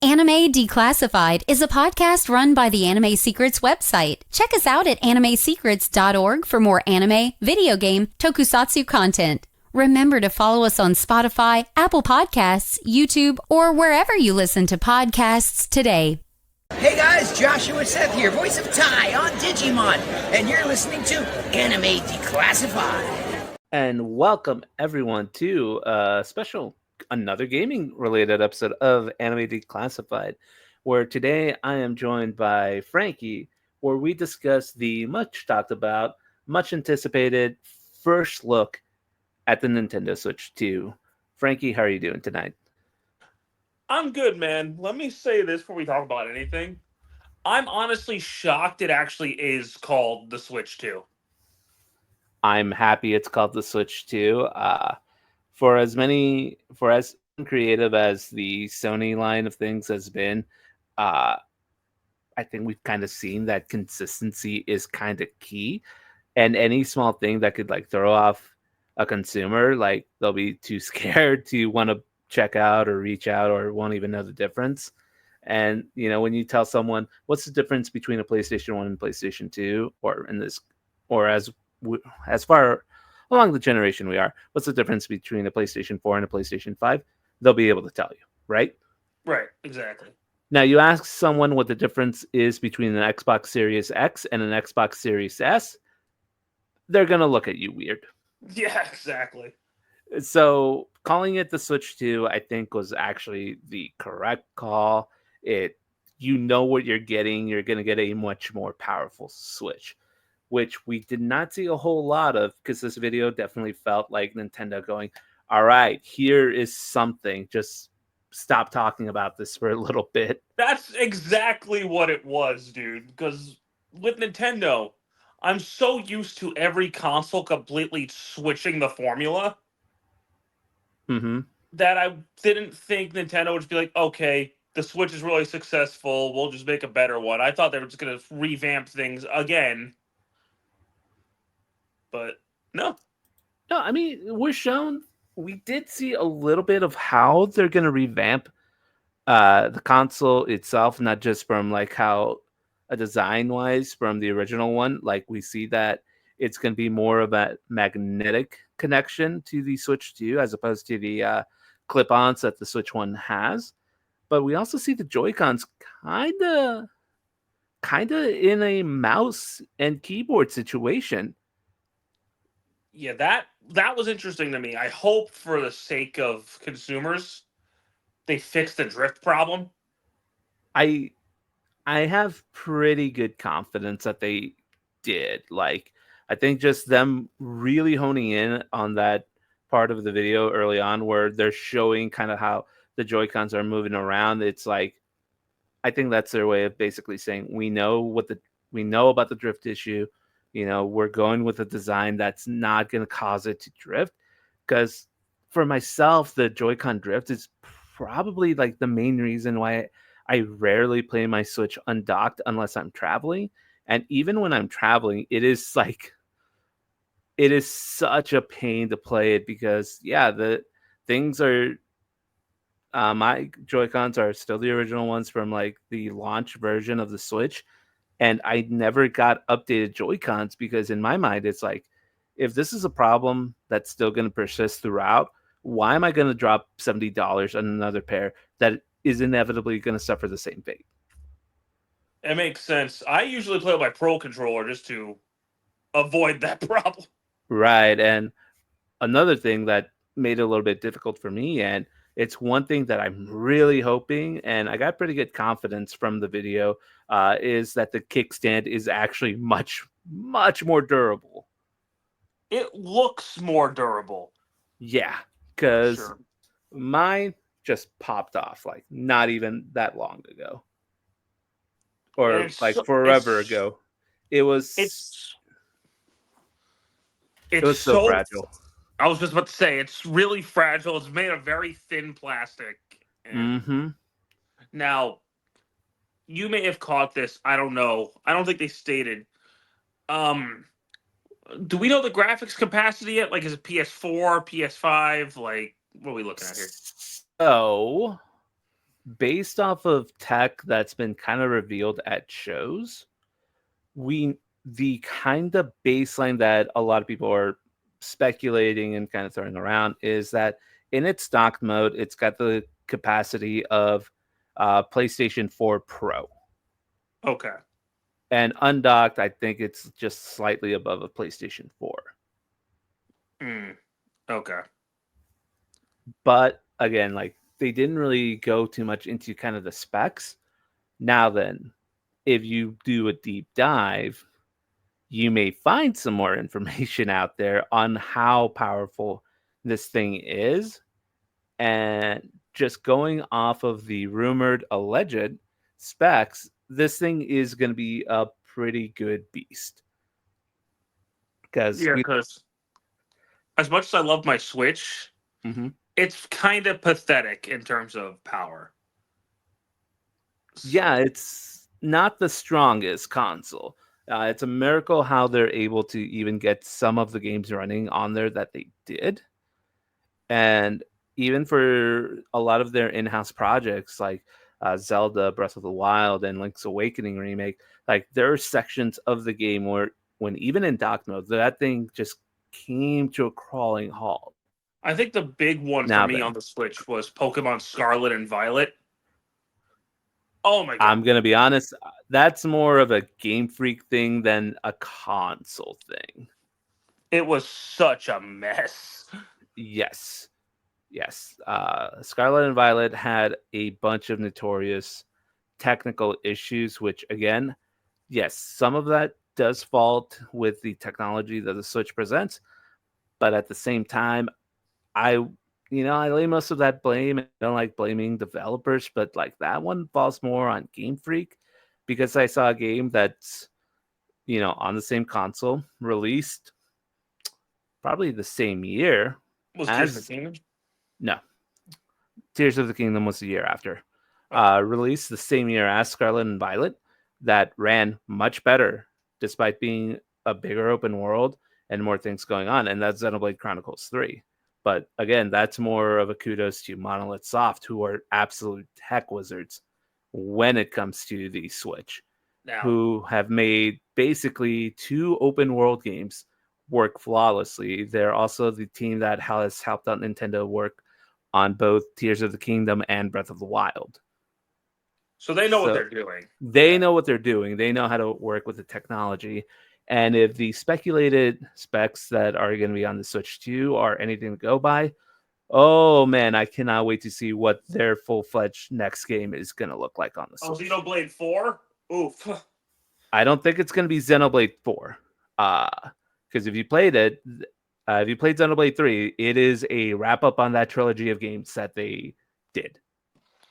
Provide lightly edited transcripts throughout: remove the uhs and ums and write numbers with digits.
Anime Declassified is a podcast run by the Anime Secrets website. Check us out at animesecrets.org for more anime, video game, tokusatsu content. Remember to follow us on Spotify, Apple Podcasts, YouTube, or wherever you listen to podcasts today. Hey guys, Joshua Seth here, voice of Tai on Digimon, and you're listening to Anime Declassified. And welcome everyone to another gaming related episode of Anime Declassified, where today I am joined by Frankie, where we discuss the much talked about, much anticipated first look at the Nintendo Switch 2. Frankie, how are you doing tonight? I'm good, man. Let me say this before we talk about anything. I'm honestly shocked it actually is called the Switch 2. I'm happy it's called the Switch 2. For as creative as the Sony line of things has been, I think we've kind of seen that consistency is kind of key. And any small thing that could like throw off a consumer, like they'll be too scared to want to check out or reach out or won't even know the difference. And when you tell someone what's the difference between a PlayStation 1 and PlayStation 2, or as far along the generation we are, what's the difference between a PlayStation 4 and a PlayStation 5, they'll be able to tell you, right? Right, exactly. Now you ask someone what the difference is between an Xbox Series X and an Xbox Series S, they're going to look at you weird. Yeah, exactly. So calling it the Switch 2, I think, was actually the correct call. You know what you're getting. You're going to get a much more powerful Switch, which we did not see a whole lot of, because this video definitely felt like Nintendo going, all right, here is something. Just stop talking about this for a little bit. That's exactly what it was, dude. Because with Nintendo, I'm so used to every console completely switching the formula that I didn't think Nintendo would just be like, okay, the Switch is really successful, we'll just make a better one. I thought they were just going to revamp things again. But no. No, I mean, we did see a little bit of how they're going to revamp the console itself, not just from like how a design-wise from the original one. Like we see that it's going to be more of a magnetic connection to the Switch 2 as opposed to the clip-ons that the Switch 1 has. But we also see the Joy-Cons kind of in a mouse and keyboard situation. Yeah, that was interesting to me. I hope for the sake of consumers, they fix the drift problem. I have pretty good confidence that they did. Like, I think just them really honing in on that part of the video early on where they're showing kind of how the Joy-Cons are moving around. It's like, I think that's their way of basically saying, we know about the drift issue. We're going with a design that's not going to cause it to drift. Because for myself, the Joy-Con drift is probably like the main reason why I rarely play my Switch undocked unless I'm traveling. And even when I'm traveling, it is such a pain to play it because, yeah, the things are, my Joy-Cons are still the original ones from like the launch version of the Switch. And I never got updated Joy-Cons because in my mind, it's like, if this is a problem that's still going to persist throughout, why am I going to drop $70 on another pair that is inevitably going to suffer the same fate? It makes sense. I usually play with my Pro Controller just to avoid that problem. Right. And another thing that made it a little bit difficult for me, and it's one thing that I'm really hoping, and I got pretty good confidence from the video, is that the kickstand is actually much, much more durable. It looks more durable. Yeah, because mine just popped off like not even that long ago. Or like forever ago. It was so fragile. I was just about to say, it's really fragile. It's made of very thin plastic. Now, you may have caught this. I don't know. I don't think they stated. Do we know the graphics capacity yet? Like, is it PS4, PS5? Like, what are we looking at here? So, based off of tech that's been kind of revealed at shows, we the kind of baseline that a lot of people are speculating and kind of throwing around is that in its stock mode, it's got the capacity of PlayStation 4 Pro. Okay. And undocked, I think it's just slightly above a PlayStation 4. Okay. But again, like they didn't really go too much into kind of the specs. Now then, if you do a deep dive, you may find some more information out there on how powerful this thing is. And just going off of the rumored alleged specs, this thing is going to be a pretty good beast. Because Yeah, we. because as much as I love my Switch, Mhm. it's kind of pathetic in terms of power. Yeah, it's not the strongest console. It's a miracle how they're able to even get some of the games running on there that they did. And even for a lot of their in-house projects like Zelda Breath of the Wild and Link's Awakening remake, like there are sections of the game where when even in dock mode, that thing just came to a crawling halt. I think the big one for Now me then, on the Switch was Pokemon Scarlet and Violet. Oh my god. I'm gonna be honest, that's more of a Game Freak thing than a console thing. It was such a mess. Yes, yes. Scarlet and Violet had a bunch of notorious technical issues, which again, yes, some of that does fault with the technology that the Switch presents, but at the same time, I I lay most of that blame. I don't like blaming developers, but like that one falls more on Game Freak because I saw a game that's on the same console released probably the same year Was Tears of as the Kingdom? no, Tears of the Kingdom was the year after. Okay. Released the same year as Scarlet and Violet, that ran much better despite being a bigger open world and more things going on, and that's Xenoblade Chronicles 3. But again, that's more of a kudos to Monolith Soft, who are absolute tech wizards when it comes to the Switch, Now, who have made basically two open world games work flawlessly. They're also the team that has helped out Nintendo work on both Tears of the Kingdom and Breath of the Wild. so they know what So they're doing. they know what they're doing. They know how to work with the technology. And if the speculated specs that are going to be on the Switch 2 are anything to go by, oh man, I cannot wait to see what their full-fledged next game is going to look like on the Oh, Switch. Xenoblade 4? Oof. I don't think it's going to be Xenoblade 4. Because if you played it, if you played Xenoblade 3, it is a wrap up on that trilogy of games that they did.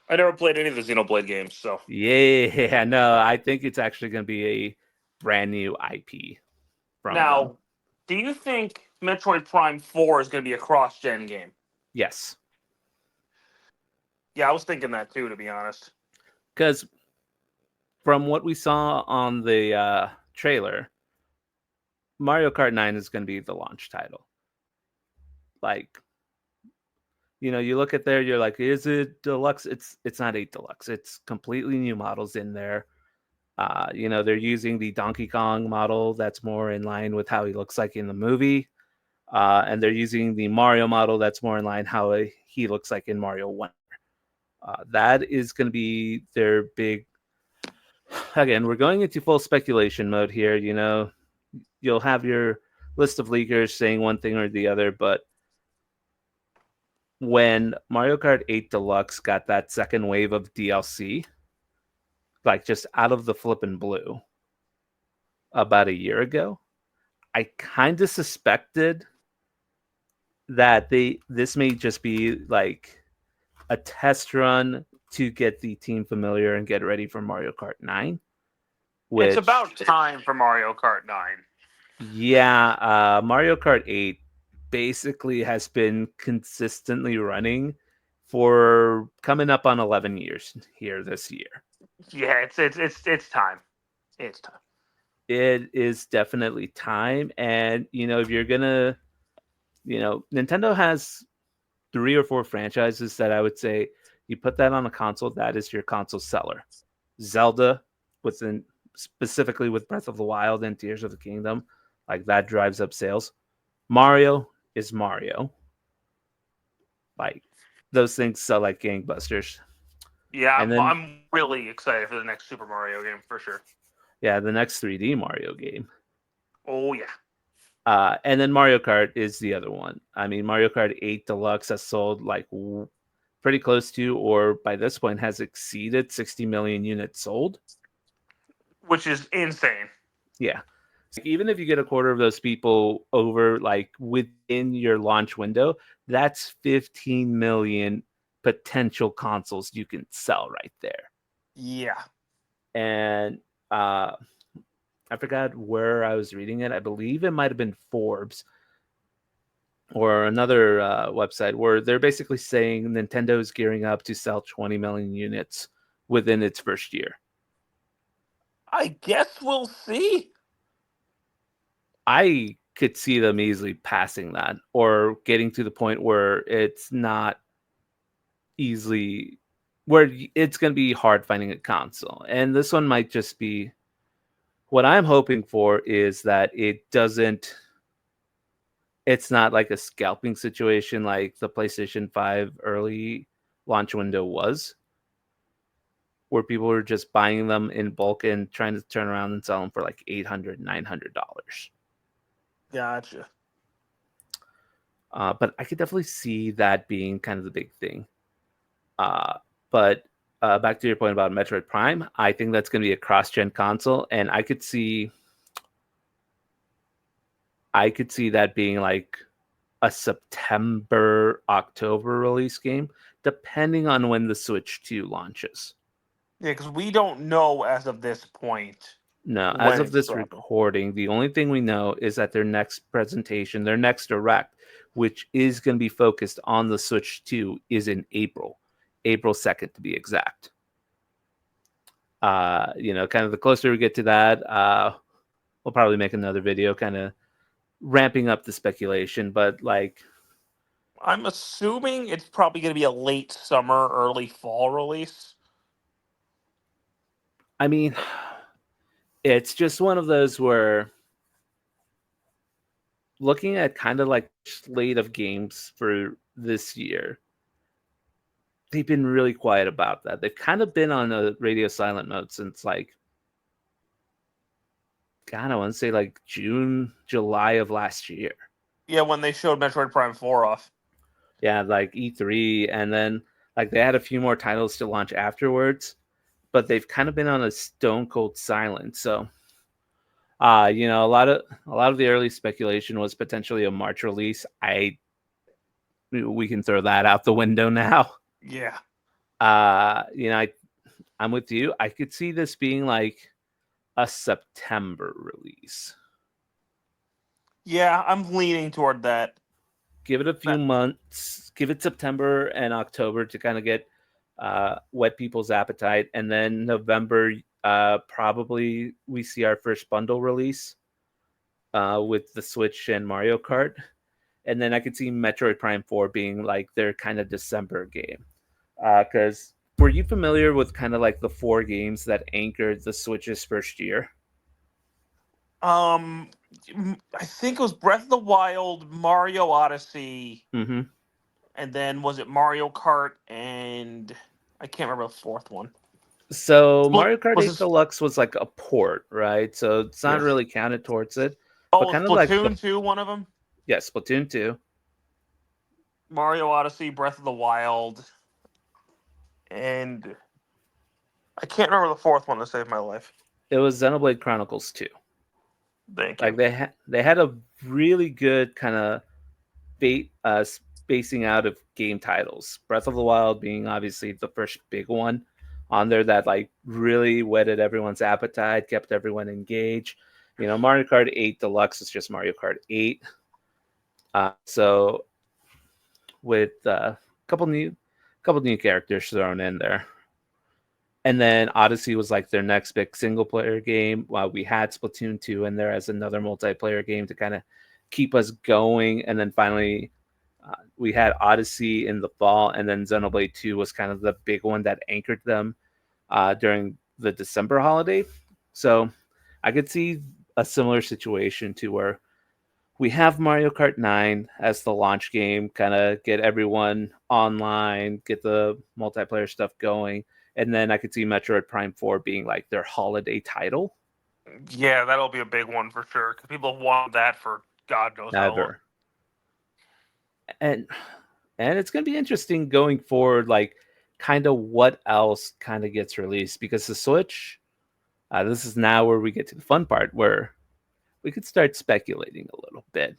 I never played any of the Xenoblade games, so. Yeah, no, I think it's actually going to be a brand new IP from them. Now, do you think Metroid Prime 4 is going to be a cross gen game? Yes, Yeah, I was thinking that too, to be honest. because from what we saw on the trailer, Mario Kart 9 is going to be the launch title. Like, you look at there, you're like, is it deluxe? It's not 8 deluxe. It's completely new models in there. They're using the Donkey Kong model that's more in line with how he looks like in the movie. And they're using the Mario model that's more in line how he looks like in Mario Wonder. That is going to be their big. Again, we're going into full speculation mode here. You'll have your list of leakers saying one thing or the other, but when Mario Kart 8 Deluxe got that second wave of DLC, like just out of the flippin' blue, about a year ago, I kind of suspected that this may just be like a test run to get the team familiar and get ready for Mario Kart 9. It's Which, about time for Mario Kart 9. yeah, Mario Kart 8 basically has been consistently running for coming up on 11 years here this year. Yeah, it's time. It's time. It is definitely time. And, if you're going to, Nintendo has 3 or 4 franchises that I would say You put that on a console, that is your console seller. Zelda, specifically with Breath of the Wild and Tears of the Kingdom, like that drives up sales. Mario is Mario. Like those things sell like gangbusters. Yeah, And then I'm really excited for the next Super Mario game for sure. yeah, the next 3D Mario game. Oh yeah. And then Mario Kart is the other one. I mean, Mario Kart 8 Deluxe has sold like pretty close to, or by this point has exceeded 60 million units sold. Which is insane. Yeah. So even if you get a quarter of those people over like within your launch window, that's 15 million potential consoles you can sell right there. Yeah. And I forgot where I was reading it. I believe it might have been Forbes or another website where they're basically saying Nintendo is gearing up to sell 20 million units within its first year. I guess we'll see. I could see them easily passing that or getting to the point where it's not easily, where it's going to be hard finding a console. And this one might just be, what I'm hoping for is that it's not like a scalping situation like the PlayStation 5 early launch window was, where people were just buying them in bulk and trying to turn around and sell them for like $800, $900. Gotcha. But I could definitely see that being kind of the big thing. But back to your point about Metroid Prime, I think that's going to be a cross-gen console, and I could see that being like a September, October release game, depending on when the Switch 2 launches. Yeah, because we don't know as of this point. No, when as of it's this dropping. recording, the only thing we know is that their next presentation, their next direct, which is going to be focused on the Switch 2, is in April 2nd to be exact. Kind of the closer we get to that, we'll probably make another video kind of ramping up the speculation, but like, I'm assuming it's probably going to be a late summer, early fall release. I mean, it's just one of those where looking at kind of like slate of games for this year, they've been really quiet about that. They've kind of been on a radio silent mode since like, God, I want to say like June, July of last year. Yeah, when they showed Metroid Prime 4 off. Yeah, like E3, and then like they had a few more titles to launch afterwards, but they've kind of been on a stone cold silence. So, a lot of the early speculation was potentially a March release. We can throw that out the window now. Yeah. I'm with you. I could see this being like a September release. Yeah, I'm leaning toward that. Give it a few months. Give it September and October to kind of get whet people's appetite, and then November, probably we see our first bundle release with the Switch and Mario Kart, and then I could see Metroid Prime 4 being like their kind of December game. Because were you familiar with kind of like the 4 games that anchored the Switch's first year? I think it was Breath of the Wild, Mario Odyssey, Mm-hmm. and then was it Mario Kart and I can't remember the fourth one. So Mario Kart Was 8 this, Deluxe was like a port, right? So it's not yes. really counted towards it. Oh, But was kind of like Splatoon 2 one of them? yeah, Splatoon 2. Mario Odyssey, Breath of the Wild, and I can't remember the fourth one to save my life. It was Xenoblade Chronicles 2. Thank you. Like they had a really good kind of spacing out of game titles. Breath of the Wild being obviously the first big one on there that like really whetted everyone's appetite, kept everyone engaged. Mario Kart 8 Deluxe is just Mario Kart 8. So with a couple new characters thrown in there. And then Odyssey was like their next big single player game. While we had Splatoon 2 in there as another multiplayer game to kind of keep us going. And then finally We had Odyssey in the fall, and then Xenoblade 2 was kind of the big one that anchored them during the December holiday. So I could see a similar situation to where we have Mario Kart 9 as the launch game, kind of get everyone online, get the multiplayer stuff going. And then I could see Metroid Prime 4 being like their holiday title. Yeah, that'll be a big one for sure. Because people have wanted that for God knows how long. Ever. And it's going to be interesting going forward, like kind of what else kind of gets released, because the Switch, this is now where we get to the fun part where we could start speculating a little bit.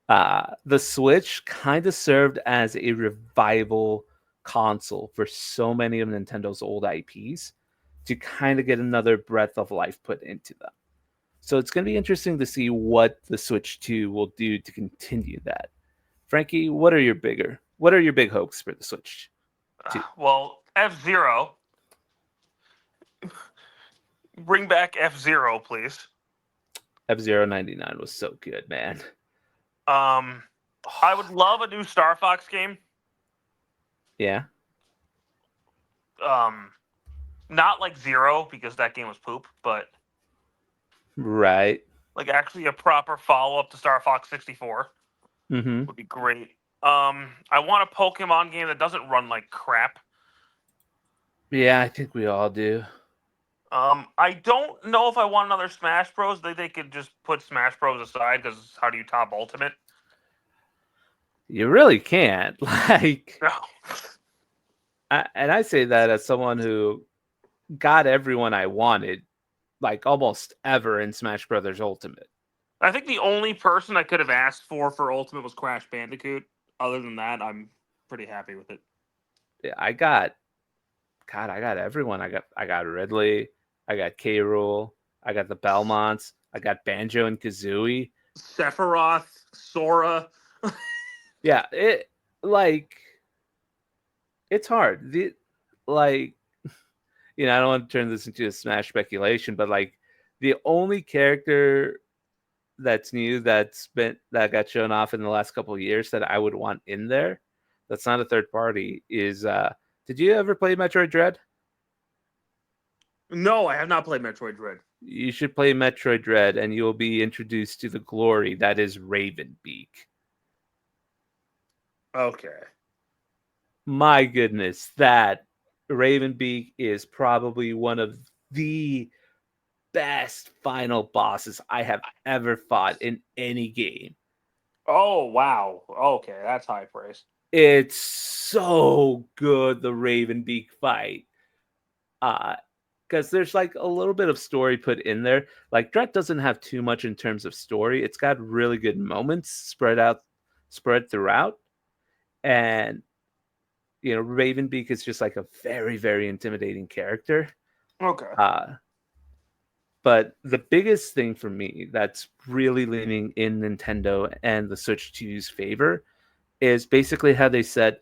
The Switch kind of served as a revival console for so many of Nintendo's old IPs to kind of get another breath of life put into them. So it's going to be interesting to see what the Switch 2 will do to continue that. Frankie, what are your big hopes for the Switch 2? Well, F-Zero. Bring back F-Zero, please. F-Zero 99 was so good, man. I would love a new Star Fox game. Yeah. Not like Zero, because that game was poop, but Right. like actually a proper follow-up to Star Fox 64 Mm-hmm. would be great. I want a Pokemon game that doesn't run like crap. Yeah, I think we all do. I don't know if I want another Smash Bros. They could just put Smash Bros. Aside, because how do you top Ultimate? You really can't. Like, No. and I say that as someone who got everyone I wanted, like almost ever in Smash Brothers Ultimate. I think the only person I could have asked for Ultimate was Crash Bandicoot. Other than that, I'm pretty happy with it. Yeah, I got everyone. I got Ridley, I got K. Rool, I got the Belmonts, I got Banjo and Kazooie, Sephiroth, Sora. Yeah, it's hard. Like, I don't want to turn this into a Smash speculation, but like the only character that's new that got shown off in the last couple of years that I would want in there, that's not a third party, is did you ever play Metroid Dread? No, I have not played Metroid Dread. You should play Metroid Dread, and you will be introduced to the glory that is Ravenbeak. Okay. My goodness, that Ravenbeak is probably one of the best final bosses I have ever fought in any game. Oh, wow. Okay, that's high praise. It's so good, the Ravenbeak fight. Because there's like a little bit of story put in there. Like Dread doesn't have too much in terms of story. It's got really good moments spread throughout. And Ravenbeak is just like a very, very intimidating character. Okay. But the biggest thing for me that's really leaning in Nintendo and the Switch 2's favor is basically how they said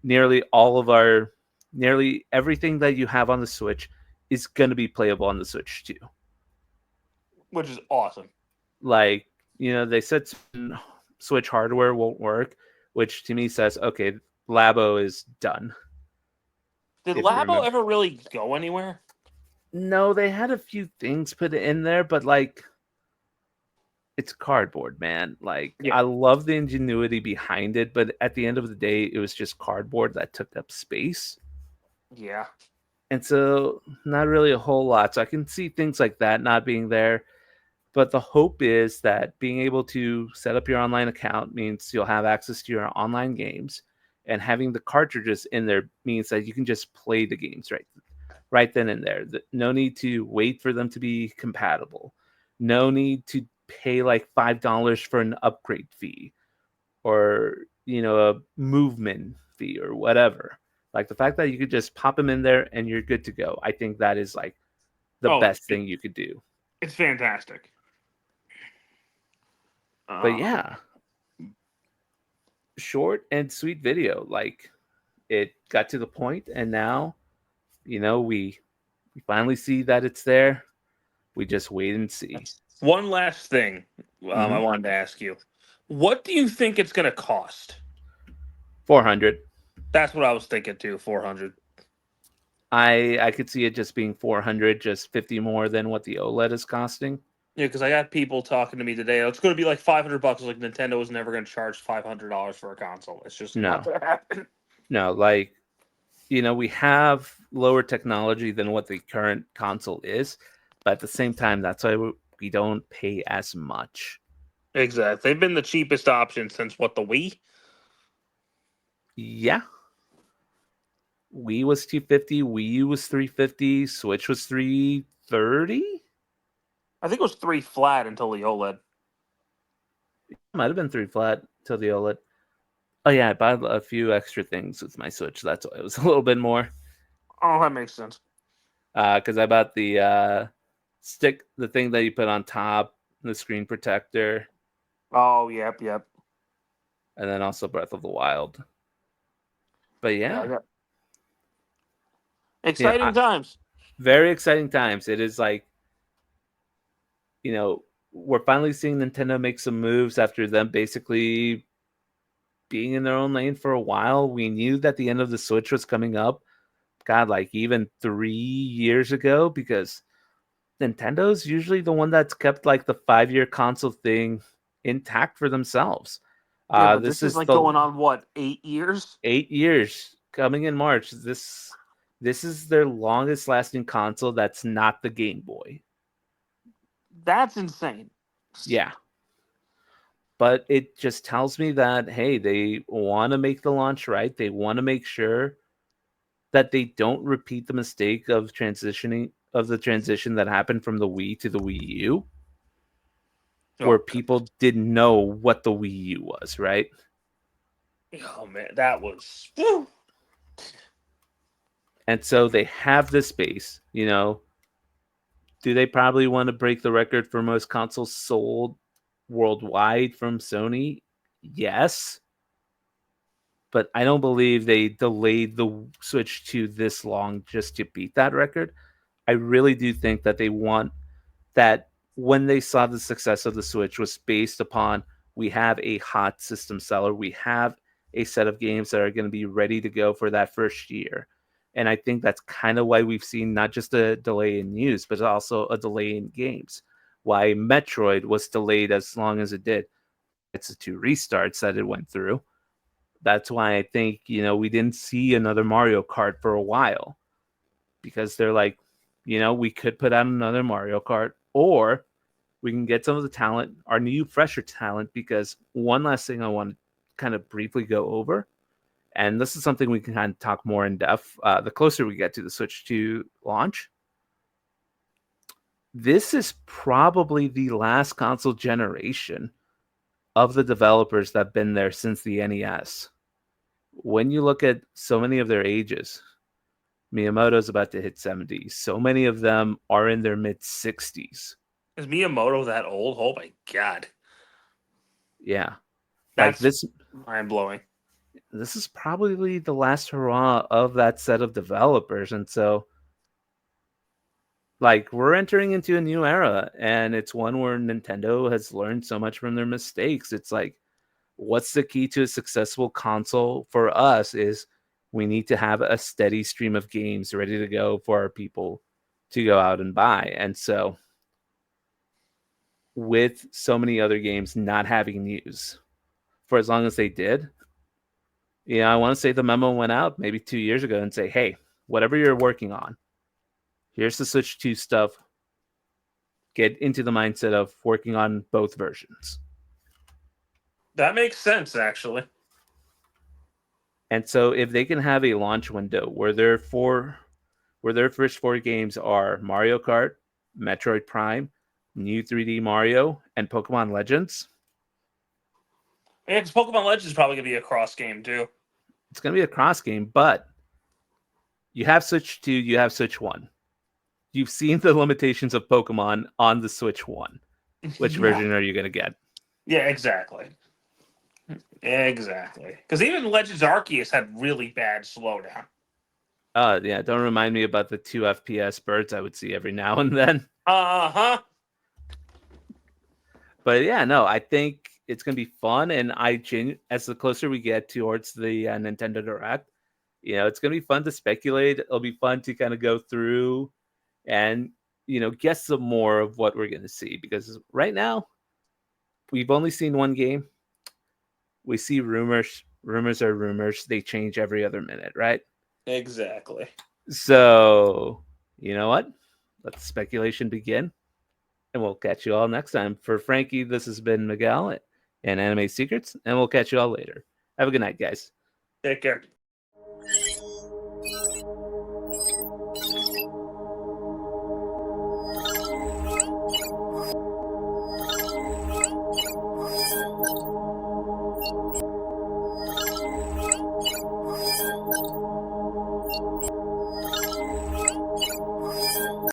nearly everything that you have on the Switch is going to be playable on the Switch 2. Which is awesome. Like, they said Switch hardware won't work, which to me says, okay, Labo is done. Did Labo ever really go anywhere? No, they had a few things put in there, but like, it's cardboard, man. Like, yeah. I love the ingenuity behind it, but at the end of the day, it was just cardboard that took up space. Yeah. And so, not really a whole lot. So I can see things like that not being there. But the hope is that being able to set up your online account means you'll have access to your online games, and having the cartridges in there means that you can just play the games right then and there. No need to wait for them to be compatible. No need to pay like $5 for an upgrade fee or a movement fee or whatever. Like the fact that you could just pop them in there and you're good to go. I think that is like the best thing you could do. It's fantastic. But yeah, short and sweet video. Like it got to the point, and now we finally see that it's there. We just wait and see. One last thing I wanted to ask you. What do you think it's going to cost? 400. That's what I was thinking too. 400. I could see it just being 400, just 50 more than what the OLED is costing. Yeah, because I got people talking to me today. It's going to be like $500. Like Nintendo is never going to charge $500 for a console. It's just not No, going to happen. no, like we have lower technology than what the current console is, but at the same time, that's why we don't pay as much. Exactly. They've been the cheapest option since what, the Wii? Yeah, Wii was 250, Wii U was 350, Switch was 330. I think it was 3 flat until the OLED. Might have been 3 flat till the OLED. Oh yeah, I bought a few extra things with my Switch. That's why it was a little bit more. Oh, that makes sense. Because I bought the stick, the thing that you put on top, the screen protector, Oh, yep. and then also Breath of the Wild. But Yeah, yeah, exciting times. very exciting times. It is like, we're finally seeing Nintendo make some moves after them basically being in their own lane for a while. We knew that the end of the Switch was coming up. God, like even 3 years ago, because Nintendo's usually the one that's kept like the 5-year console thing intact for themselves. Yeah, but This this is is like the going on what, 8 years? 8 years coming in March. This is their longest lasting console that's not the Game Boy. That's insane. Yeah. But it just tells me that, hey, they want to make the launch right. They want to make sure that they don't repeat the mistake of the transition that happened from the Wii to the Wii U, where Oh, people didn't know what the Wii U was, right? oh man, that was. Whew. And so they have this base, Do they probably want to break the record for most consoles sold worldwide from Sony? Yes. But I don't believe they delayed the Switch to this long just to beat that record. I really do think that they want that when they saw the success of the Switch was based upon we have a hot system seller, we have a set of games that are going to be ready to go for that first year. And I think that's kind of why we've seen not just a delay in news, but also a delay in games. Why Metroid was delayed as long as it did. It's the 2 restarts that it went through. That's why I think, we didn't see another Mario Kart for a while, because they're like, we could put out another Mario Kart, or we can get some of the talent, our new, fresher talent, because one last thing I want to kind of briefly go over, and this is something we can kind of talk more in depth the closer we get to the Switch 2 launch. This is probably the last console generation of the developers that have been there since the NES. When you look at so many of their ages, Miyamoto's about to hit 70. So many of them are in their mid 60s. Is Miyamoto that old? Oh my god, Yeah. Like that's this mind blowing. this is probably the last hurrah of that set of developers. And so like we're entering into a new era, and it's one where Nintendo has learned so much from their mistakes. It's like, what's the key to a successful console for us is we need to have a steady stream of games ready to go for our people to go out and buy. And so with so many other games not having news for as long as they did, I want to say the memo went out maybe 2 years ago and say, hey, whatever you're working on, here's the Switch 2 stuff. Get into the mindset of working on both versions. That makes sense, actually. And so if they can have a launch window where their first 4 games are Mario Kart, Metroid Prime, New 3D Mario, and Pokemon Legends, Yeah, because Pokemon Legends is probably gonna be a cross game too. it's going to be a cross game, but you have Switch 2, you have Switch 1. You've seen the limitations of Pokemon on the Switch 1. Which version are you going to get? Yeah, exactly. Exactly. Because even Legends Arceus had really bad slowdown. Yeah, don't remind me about the 2 FPS birds I would see every now and then. Uh-huh. But yeah, no, I think it's gonna be fun. And as the closer we get towards the Nintendo Direct, it's gonna be fun to speculate. It'll be fun to kind of go through and guess some more of what we're gonna see, because right now we've only seen one game. We see rumors. Rumors are rumors. They change every other minute, right? Exactly. So, you know what? Let the speculation begin, and we'll catch you all next time. For Frankie, this has been Miguel and Anime Secrets, and we'll catch you all later. Have a good night, guys. Take care.